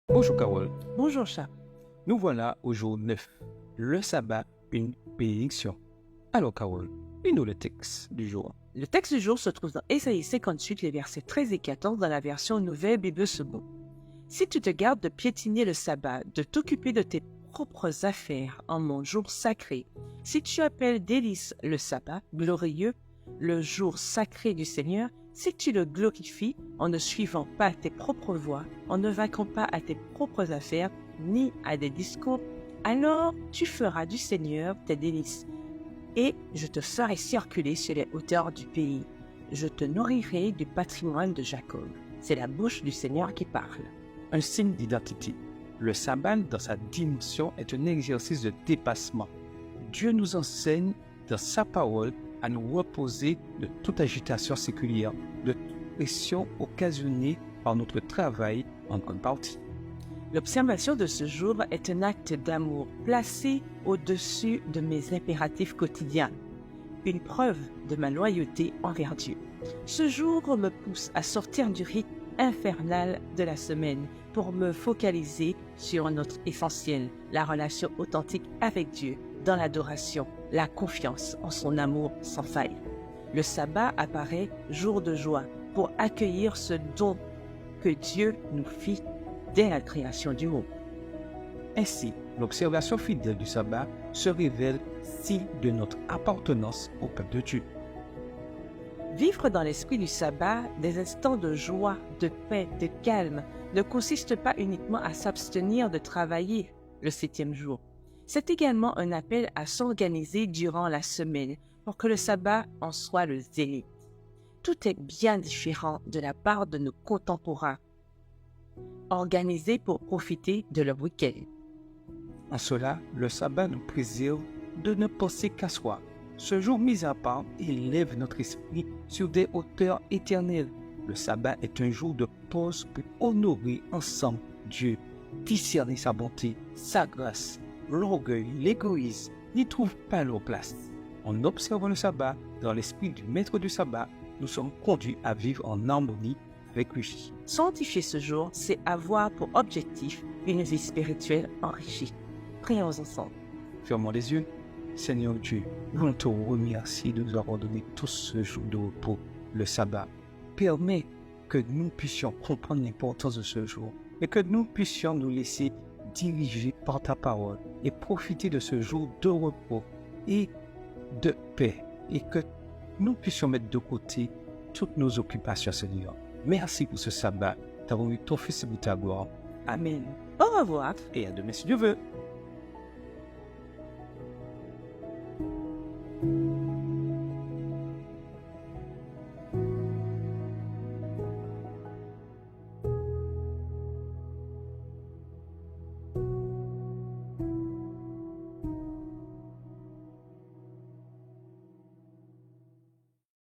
Bonjour Carole, Bonjour chat. nous voilà au jour 9, le sabbat, une bénédiction. Alors Carole, lis-nous le texte du jour. Le texte du jour se trouve dans Ésaïe 58, les versets 13 et 14 dans la version Nouvelle Bible Seconde. Si tu te gardes de piétiner le sabbat, de t'occuper de tes propres affaires en mon jour sacré, si tu appelles délice le sabbat, glorieux, le jour sacré du Seigneur, si tu le glorifies en ne suivant pas tes propres voies, en ne vaquant pas à tes propres affaires, ni à des discours, alors tu feras du Seigneur tes délices. Et je te ferai circuler sur les hauteurs du pays. Je te nourrirai du patrimoine de Jacob. C'est la bouche du Seigneur qui parle. Un signe d'identité. Le sabbat, dans sa dimension, est un exercice de dépassement. Dieu nous enseigne, dans sa parole, à nous reposer de toute agitation séculière, de toute pression occasionnée par notre travail en grande partie. L'observation de ce jour est un acte d'amour placé au-dessus de mes impératifs quotidiens, une preuve de ma loyauté envers Dieu. Ce jour me pousse à sortir du rythme infernal de la semaine pour me focaliser sur notre essentiel, la relation authentique avec Dieu, dans l'adoration, la confiance en son amour sans faille. Le sabbat apparaît jour de joie pour accueillir ce don que Dieu nous fit dès la création du monde. Ainsi, l'observation fidèle du sabbat se révèle signe de notre appartenance au peuple de Dieu. Vivre dans l'esprit du sabbat, des instants de joie, de paix, de calme, ne consiste pas uniquement à s'abstenir de travailler le 7e jour. C'est également un appel à s'organiser durant la semaine pour que le sabbat en soit le zénith. Tout est bien différent de la part de nos contemporains, organisés pour profiter de leur week-end. En cela, le sabbat nous préserve de ne penser qu'à soi. Ce jour mis à part élève notre esprit sur des hauteurs éternelles. Le sabbat est un jour de pause pour honorer ensemble Dieu, discerner sa bonté, sa grâce. L'orgueil, l'égoïsme n'y trouvent pas leur place. En observant le sabbat, dans l'esprit du maître du sabbat, nous sommes conduits à vivre en harmonie avec lui. Sanctifier ce jour, c'est avoir pour objectif une vie spirituelle enrichie. Prions ensemble. Fermons les yeux. Seigneur Dieu, nous te remercions de nous avoir donné tout ce jour de repos, le sabbat. Permets que nous puissions comprendre l'importance de ce jour et que nous puissions nous laisser diriger par ta parole et profiter de ce jour de repos et de paix et que nous puissions mettre de côté toutes nos occupations, Seigneur. Merci pour ce sabbat. Nous avons eu ton Fils et ta gloire. Amen. Au revoir. Et à demain si Dieu veut.